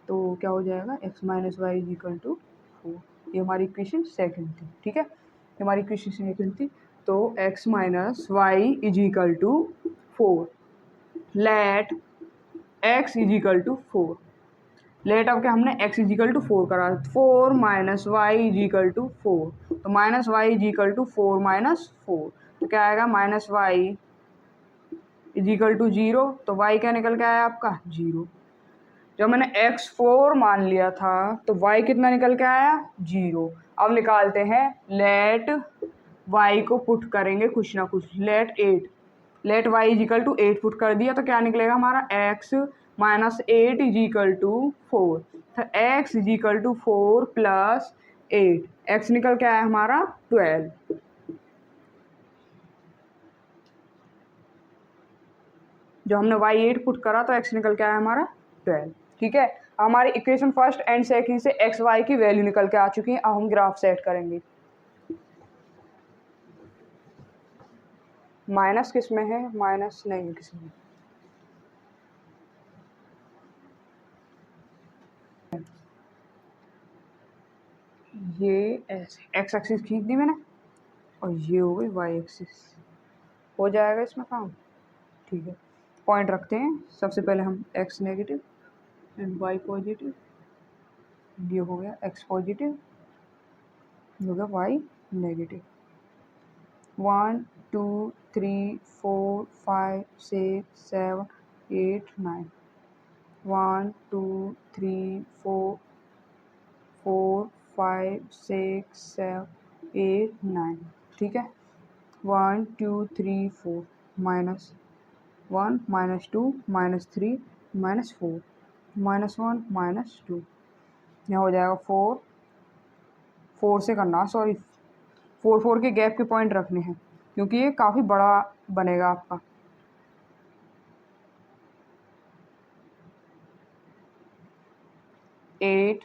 तो क्या हो जाएगा x minus y is equal to 4। ये हमारी इक्वेशन सेकंड थी, ठीक है। ये हमारी इक्वेशन सेकंड थी। तो x minus y is equal to 4 let x is equal to 4। Let अब क्या हमने x इज इक्वल टू 4 करा, 4 minus y is equal to 4, तो minus y is equal to 4 minus 4, तो क्या आएगा minus y is equal to 0, तो y क्या निकल के आया आपका 0। जब मैंने x4 मान लिया था तो y कितना निकल के आया 0। अब निकालते हैं लेट y को पुट करेंगे कुछ ना कुछ, let 8, let y is equal to 8 put कर दिया तो क्या निकलेगा हमारा x minus 8 is equal to 4, तो x is equal to 4 plus 8, x निकल के आया हमारा 12। जो हमने y8 पुट करा तो x निकल के आया हमारा 12, ठीक है। हमारी इक्वेशन फर्स्ट एंड सेकंड से एक्स वाई की वैल्यू निकल के आ चुकी है। अब हम ग्राफ सेट करेंगे। माइनस किस में है, माइनस नहीं किस में, ये ऐसे एक्स एक्सिस खींच दी मैंने और ये हो गई वाई एक्सिस, हो जाएगा इसमें काम, ठीक है। पॉइंट रखते हैं, सबसे पहले हम x negative and y positive, ये हो गया एक्स पॉजिटिव, ये हो गया वाई नेगेटिव। 1 2 3 4 5 6 7 8 9, 1 2 3 4 4 5 6 7 8 9, ठीक है। 1 2 3 4 minus 1 minus 2 minus 3 minus 4 minus 1 minus 2, यहाँ हो जाएगा 4, 4 से करना सॉरी, 4 4 के गैप के पॉइंट रखने हैं क्योंकि ये काफ़ी बड़ा बनेगा आपका। 8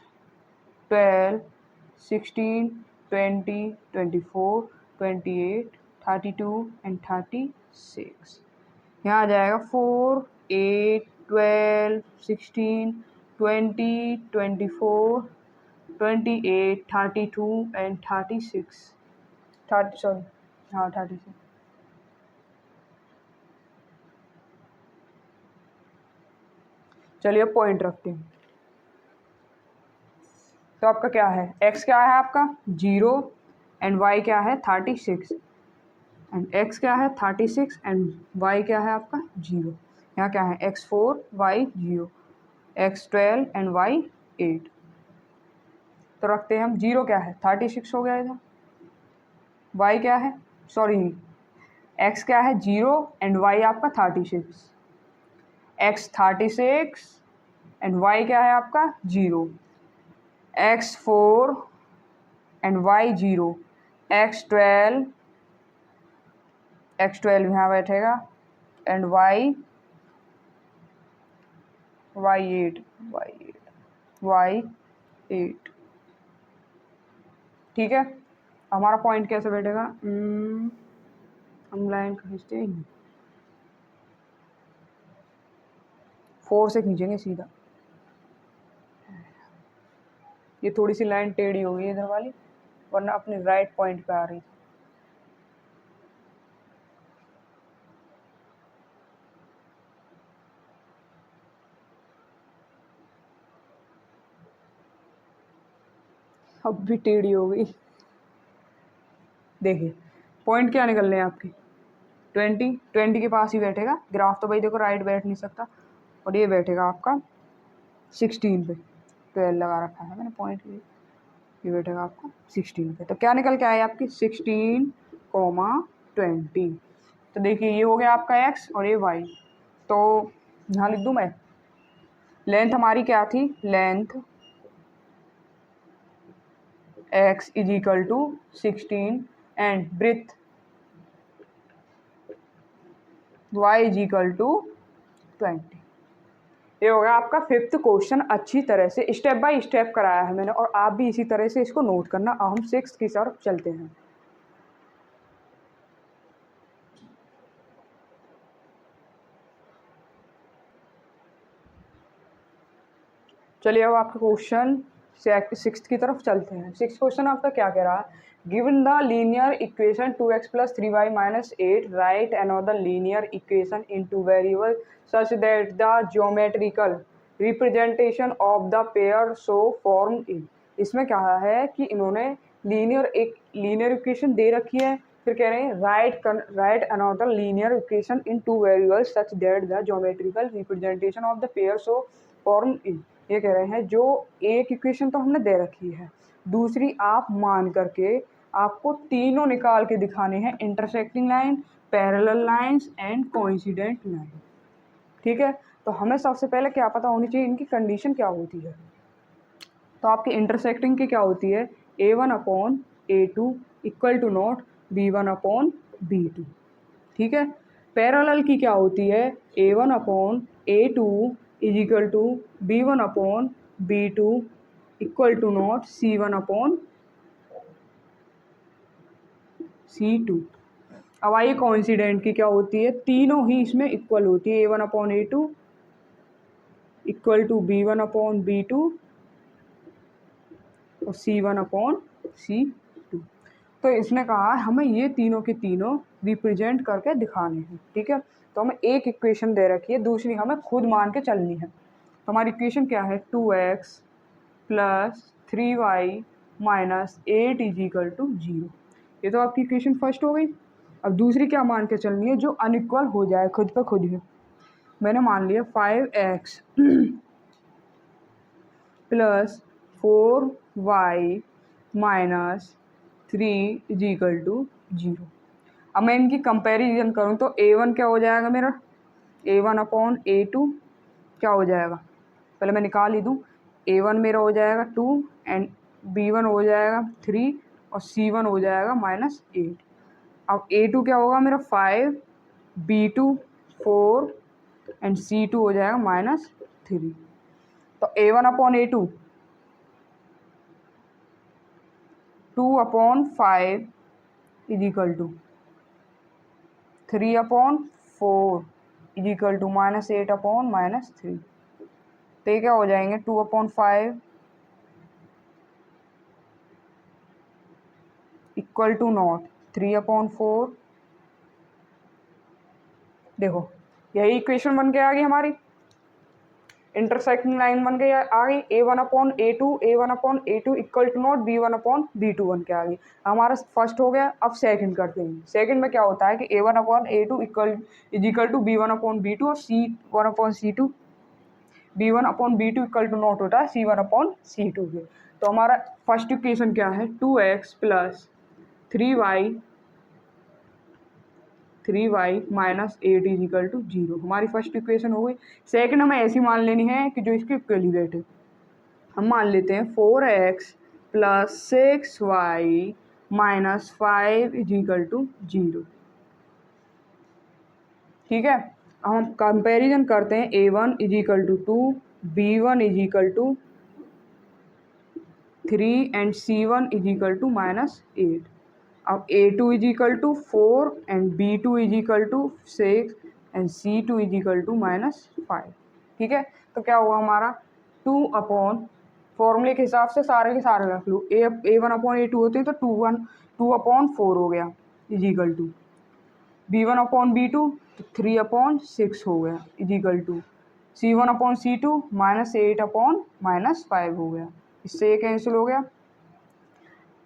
12 16 20, 24, 28, 32 एंड 36। यहाँ आ जाएगा 4, 8, 12, 16, 20, 24, 28, 32 एंड 36। 36। चलिए पॉइंट रखते हैं। तो आपका क्या है, x क्या है आपका 0 एंड y क्या है 36 एंड x क्या है 36 एंड y क्या है आपका 0। यहाँ क्या है x4 y 0, x12 and y 8। तो रखते हैं हम 0 क्या है 36 हो गया इधर, y क्या है सॉरी x क्या है 0 एंड y आपका 36, x 36 एंड y क्या है आपका 0, x4 एंड y 0, x12 यहाँ बैठेगा एंड y 8 ठीक है। हमारा पॉइंट कैसे बैठेगा, हम लाइन खींचते हैं 4 से खींचेंगे सीधा। ये थोड़ी सी लाइन टेढ़ी हो गई इधर वाली, वरना अपने राइट पॉइंट पे आ रही थी। अब भी टेढ़ी हो गई। देखिए पॉइंट क्या निकल रहे हैं आपके 20 के पास ही बैठेगा ग्राफ, तो भाई देखो राइट बैठ नहीं सकता, और ये बैठेगा आपका 16 पे, 12 लगा रखा है मैंने पॉइंट, ये बैठेगा आपका 16 पे। तो क्या निकल के आया आपकी 16, 20। तो देखिए ये हो गया आपका x और ये y। तो यहाँ लिख दूँ मैं, लेंथ हमारी क्या थी, length x is equal to 16 and breadth y is equal to 20। ये हो गया आपका 5th क्वेश्चन। अच्छी तरह से स्टेप बाय स्टेप कराया है मैंने, और आप भी इसी तरह से इसको नोट करना। अब हम 6th की तरफ चलते हैं। चलिए अब आपका क्वेश्चन 6th की तरफ चलते हैं। 6th क्वेश्चन आपका क्या कह रहा है, given the linear equation 2x + 3y - 8 right another linear equation in two variable such that the geometrical representation of the pair so form in. इसमें क्या है कि इन्होंने एक लीनियर इक्वेशन दे रखी है, फिर कह रहे हैं right another linear equation in two variables such that the geometrical representation of the pair so form in. ये कह रहे हैं जो एक इक्वेशन तो हमने दे रखी है, दूसरी आप मान करके आपको तीनों निकाल के दिखाने हैं, intersecting line, parallel lines and coincident line. ठीक है, तो हमें सबसे पहले क्या पता होनी चाहिए, इनकी कंडीशन क्या होती है। तो आपकी इंटरसेक्टिंग की क्या होती है, A1/A2 equal to not B1/B2। ठीक है, पैरेलल की क्या होती है, A1/A2 is equal to B1/B2 equal to not C1/C2। अब आइए कोइंसिडेंट की क्या होती है, तीनों ही इसमें इक्वल होती है, A1/A2 इक्वल टू B1/B2 और C1/C2। तो इसने कहा हमें ये तीनों के तीनों रिप्रेजेंट करके दिखाने हैं। ठीक है, तो हमें एक इक्वेशन दे रखी है, दूसरी हमें खुद मान के चलनी है। तो हमारी इक्वेशन क्या है, 2x + 3y - 8 is equal to 0। ये तो आपकी इक्वेशन फर्स्ट हो गई। अब दूसरी क्या मान के चलनी है, जो अनइक्वल हो जाए खुद पे खुद ही। मैंने मान लिया 5x + 4y - 3 is equal to 0। अब मैं इनकी कंपैरिजन करूँ तो A1 क्या हो जाएगा मेरा, A1/A2 क्या हो जाएगा, पहले मैं निकाल ही दूँ। A1 मेरा हो जाएगा 2 एंड B1 हो जाएगा 3 और C1 हो जाएगा -8। अब A2 क्या होगा मेरा 5, B2 4 एंड C2 हो जाएगा -3। तो A1/A2 2/5 is equal to 3/4 is equal to -8/-3। तो ये क्या हो जाएंगे, 2/5 इक्वल टू नॉट 3/4। देखो यही इक्वेशन बन के आ गई हमारी, इंटरसेक्टिंग लाइन बन गई आ गई, A1/A2 equal to not B1/B2 बन के आ गई। हमारा फर्स्ट हो गया। अब सेकंड करते हैं। सेकंड में क्या होता है कि A1/A2 is equal to B1/B2 और C1/C2, B1/B2 equal to not होता है C1/C2 के। तो हमारा फर्स्ट इक्वेशन क्या है, 2x plus 3y minus 8 is equal to 0। हमारी फर्स्ट इक्वेशन हो गई। सेकंड हमें ऐसी मान लेनी है कि जो इसकी इक्विवेलेंट है। हम मान लेते हैं 4x plus 6y minus 5 is equal to 0। ठीक है, अब हम कंपैरिजन करते हैं। A1 is equal to 2, B1 is equal to 3 and C1 is equal to -8। अब A2 is equal to 4 and B2 is equal to 6 and C2 is equal to -5। ठीक है, तो क्या हुआ हमारा 2 फॉर्मूले के हिसाब से सारे के सारे रख लो। A1/A2 होते हैं तो 2/4 हो गया इज इक्वल टू B1/B2 तो 3/6 हो गया इज इक्वल टू C1/C2 -8/-5 हो गया। इससे ये कैंसिल हो गया।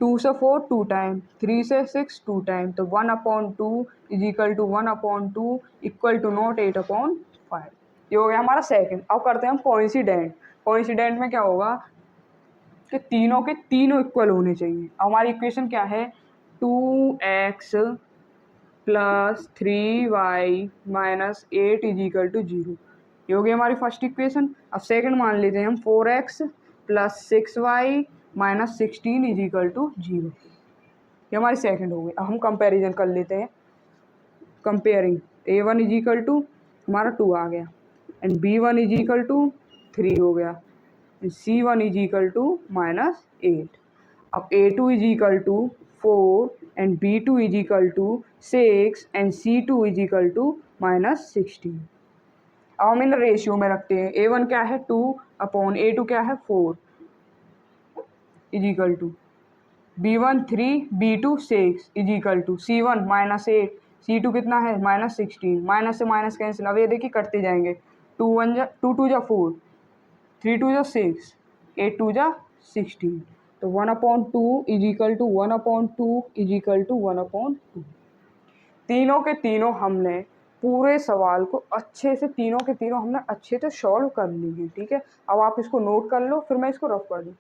2 से 4 2 टाइम, 3 से 6 2 टाइम, तो 1/2 is equal to 1/2 equal to not 8/5। ये हो गया हमारा सेकंड। अब करते हैं हम कोइंसिडेंट। कोइंसिडेंट में क्या होगा कि तीनों के तीनों इक्वल होने चाहिए। अब हमारी इक्वेशन क्या है, 2x plus 3y minus 8 is equal to 0। ये हो गई हमारी फर्स्ट इक्वेशन। अब सेकंड मान लेते हैं हम 4x plus 6y minus 16 is equal to 0। ये हमारी सेकंड हो गई। अब हम कंपैरिजन कर लेते हैं। Comparing A1 is equal to हमारा 2 आ गया and B1 is equal to 3 हो गया, C1 इज इक्वल टू -8। अब A2 is equal to 4 and B2 is equal to 6 and C2 is equal to -16। अब हम इन रेशियो में रखते हैं। A1 क्या है 2/A2 क्या है 4 is equal to B1 3 B2 6 is equal to C1 -8 C2 कितना है -16। माइनस से माइनस कैंसिल। अब ये देखिए करते जाएंगे। 2 2 जा 4, 3 2 जा 6, 8 2 जा 16, तो 1/2 is equal to 1/2 is equal to 1/2। तीनों के तीनों हमने पूरे सवाल को अच्छे से तीनों के तीनों हमने अच्छे से सॉल्व कर ली है। ठीक है, अब आप इसको नोट कर लो, फिर मैं इसको रफ कर दूँ।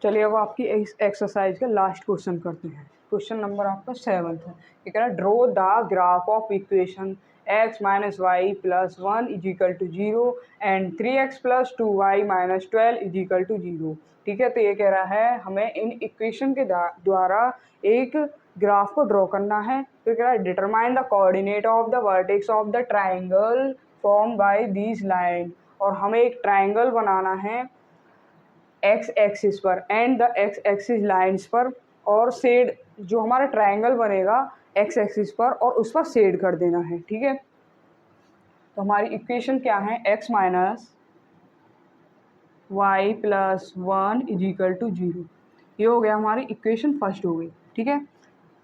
चलिए अब आपकी इस एक्सरसाइज का लास्ट क्वेश्चन करते हैं। क्वेश्चन नंबर आपका 7 है। ये कह रहा है draw the graph of equation x minus y plus 1 is equal to 0 and 3x plus 2y minus 12 is equal to 0। ठीक है, तो ये कह रहा है हमें इन इक्वेशन के द्वारा एक ग्राफ को ड्रॉ करना है। तो कह रहा है determine the coordinate of the vertex of the triangle form by this line. और हमें एक ट्राइंगल बनाना है एक्स एक्सिस पर and the x axis lines पर, और शेड जो हमारा ट्रायंगल बनेगा एक्स एक्सिस पर और उस पर शेड कर देना है। ठीक है, तो हमारी इक्वेशन क्या है, x minus y plus 1 is equal to 0। ये हो गया हमारी इक्वेशन फर्स्ट हो गई। ठीक है,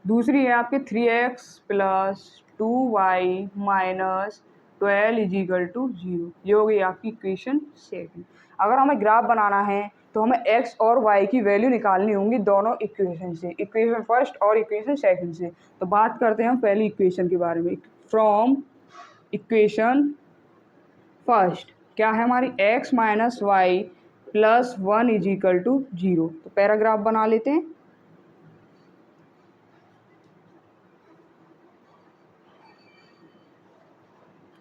दूसरी है आपके 3x plus 2y minus 12 is equal to 0। ये हो गई आपकी इक्वेशन सेकंड। अगर हमें ग्राफ बनाना है तो हमें x और y की वैल्यू निकालनी होंगी दोनों इक्वेशन से, इक्वेशन फर्स्ट और इक्वेशन सेकंड से। तो बात करते हैं हम पहली इक्वेशन के बारे में। फ्रॉम इक्वेशन फर्स्ट क्या है हमारी x minus y plus 1 is equal to 0। तो पैराग्राफ बना लेते हैं।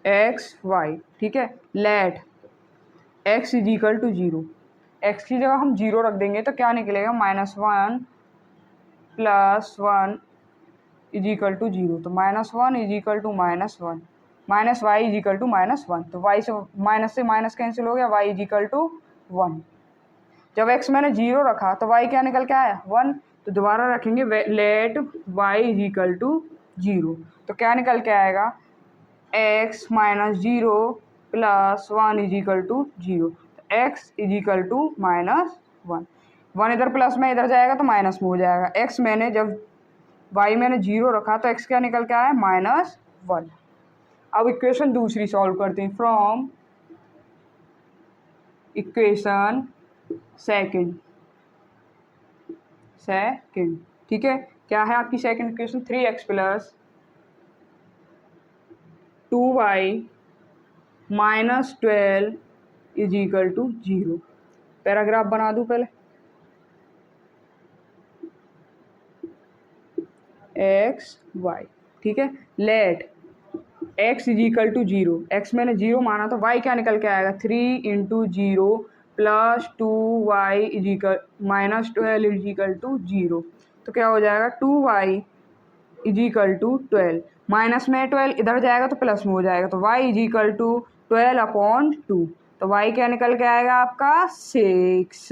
एक्स वाई, ठीक है, let x is equal to 0। x की जगह हम 0 रख देंगे तो क्या निकलेगा, -1 प्लस 1 इज इक्वल टू 0, तो -1 is equal to -1, minus y is equal to -1, तो वाई से माइनस कैंसिल हो गया, वाई इज इक्वल टू 1। जब x मैंने 0 रखा तो y क्या निकल के आया 1, तो दोबारा रखेंगे let y is equal to 0, तो क्या निकल के आएगा x minus 0 plus 1 is equal to 0, तो x इज इक्वल टू -1, 1 इधर प्लस में इधर जाएगा तो माइनस में हो जाएगा। x मैंने जब y मैंने 0 रखा तो x क्या निकल के आया -1। अब इक्वेशन दूसरी सॉल्व करते हैं, फ्रॉम इक्वेशन सेकंड, ठीक है। क्या है आपकी second equation, 3x plus 2y minus 12 is equal to 0। Paragraph बना दूं पहले, एक्स वाई, ठीक है। Let x is equal to 0, x मैंने 0 माना तो y क्या निकल के आएगा 3 into 0 plus 2y is equal minus 12 is equal to 0, तो क्या हो जाएगा 2y is equal to 12, minus में 12 इधर जाएगा तो प्लस में हो जाएगा, तो y इज इक्वल टू 12/2, तो y क्या निकल के आएगा आपका 6।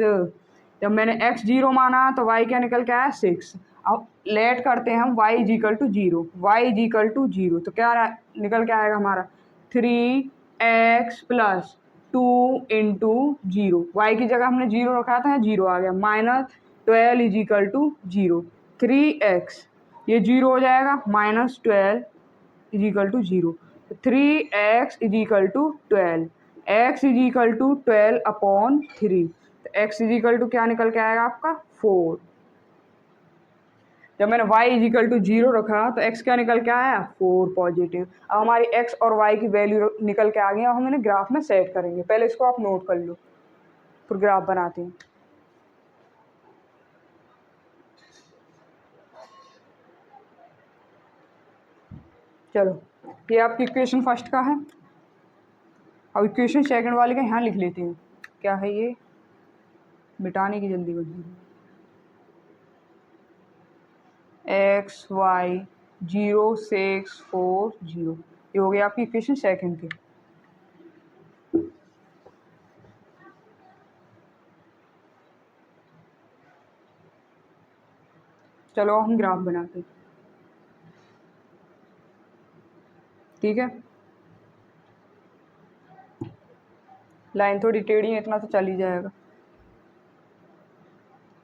जब मैंने x 0 माना तो y क्या निकल के आया 6। अब लेट करते हैं हम y is equal to 0, y is equal to 0, तो क्या निकल के आएगा हमारा 3x प्लस 2 इंटू 0, वाई की जगह हमने 0 रखा था, 0 आ गया, minus 12 is equal to 0, 3x ये 0 हो जाएगा, -12 is equal to 0, 3x is equal to 12, x is equal to 12/3, तो x इज इक्वल टू क्या निकल के आएगा आपका 4। जब मैंने y इज इक्वल टू 0 रखा तो x क्या निकल के आया 4 पॉजिटिव। अब हमारी x और y की वैल्यू निकल के आ गई, अब हम इन्हें ग्राफ में सेट करेंगे। पहले इसको आप नोट कर लो, फिर ग्राफ बनाते हैं। चलो, ये आपकी इक्वेशन फर्स्ट का है। अब इक्वेशन सेकंड वाले का यहाँ लिख लेते हैं। क्या है ये, मिटाने की जल्दी बनी, एक्स वाई 0 6 4 0, ये हो गया आपकी इक्वेशन सेकंड की। चलो हम ग्राफ बनाते हैं, ठीक है। लाइन थोड़ी टेढ़ी है, इतना तो चल ही जाएगा।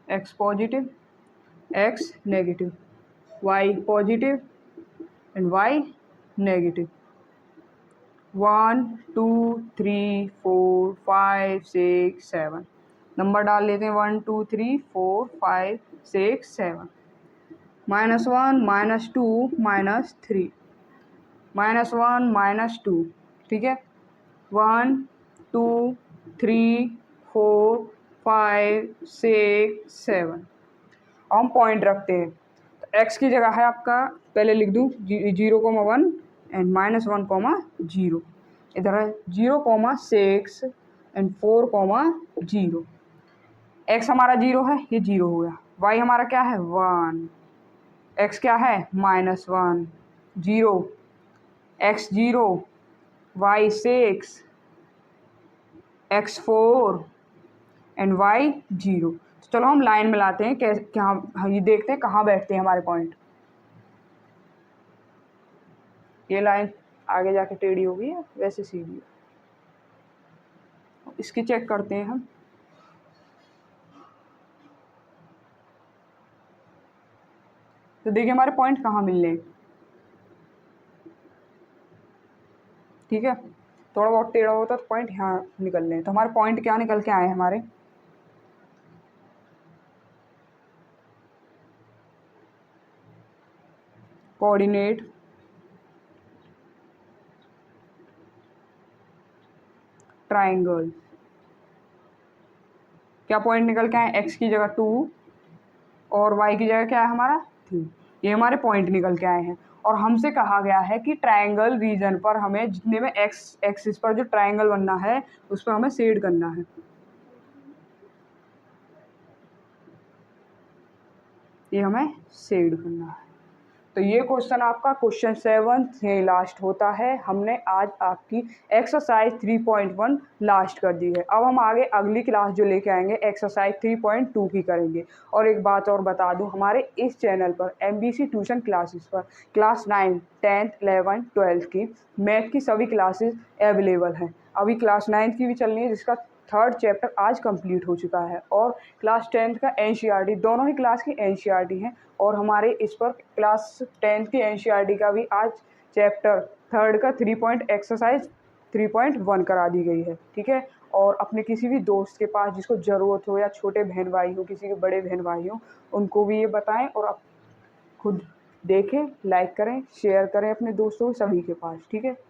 x positive, x negative, y positive and y negative, 1 2 3 4 5 6 7 number डाल लेते हैं, 1 2 3 4 5 6 7, -1 -2 -3, -1 -2, ठीक है। 1 2 3 4 5 6 7, हम पॉइंट रखते हैं, तो x की जगह है आपका, पहले लिख दूँ 0,1 एंड -1, 0, इधर है 0,6 एंड 4,0, x हमारा 0 है, ये 0 हो गया, y हमारा क्या है 1, x क्या है -1 0, x 0 y 6 x 4 and y 0। तो चलो हम लाइन मिलाते हैं, कैसे क्या ये देखते हैं कहाँ बैठते हैं हमारे पॉइंट। ये लाइन आगे जाके टेढ़ी हो गई है, वैसे सीधी है, इसकी चेक करते हैं हम। तो देखिए हमारे पॉइंट कहाँ मिल रहे हैं, ठीक है। थोड़ा बहुत टेढ़ा होता तो पॉइंट यहाँ निकल रहे हैं, तो हमारे पॉइंट क्या निकल के आए हमारे, कोऑर्डिनेट ट्राइंगल, क्या पॉइंट निकल के आए, x की जगह 2 और y की जगह क्या है हमारा 3, ये हमारे पॉइंट निकल के आए हैं। और हमसे कहा गया है कि ट्राइंगल रीजन पर हमें जितने में x एक्सिस पर जो ट्राइंगल बनना है उस पर हमें शेड करना है, ये हमें शेड करना है। तो ये क्वेश्चन आपका क्वेश्चन 7 से लास्ट होता है। हमने आज आपकी एक्सरसाइज 3.1 लास्ट कर दी है। अब हम आगे अगली क्लास जो लेके आएंगे एक्सरसाइज 3.2 की करेंगे। और एक बात और बता दूं, हमारे इस चैनल पर MBC ट्यूशन क्लासेस पर क्लास 9, 10th, 11th, 12th की मैथ की सभी क्लासेस अवेलेबल हैं। अभी क्लास 9th की भी चल रही है, जिसका 3rd चैप्टर आज कंप्लीट हो चुका है। और क्लास 10th का NCERT, दोनों ही क्लास की NCERT हैं। और हमारे इस पर क्लास 10th की NCERT का भी आज चैप्टर 3rd का 3.1 करा दी गई है। ठीक है। और अपने किसी भी दोस्त के पास जिसको ज़रूरत हो, या छोटे बहन भाई हो, किसी के बड़े बहन भाई हो, उनको भी ये बताएं। और आप खुद देखें, लाइक करें, शेयर करें अपने दोस्तों सभी के पास। ठीक है।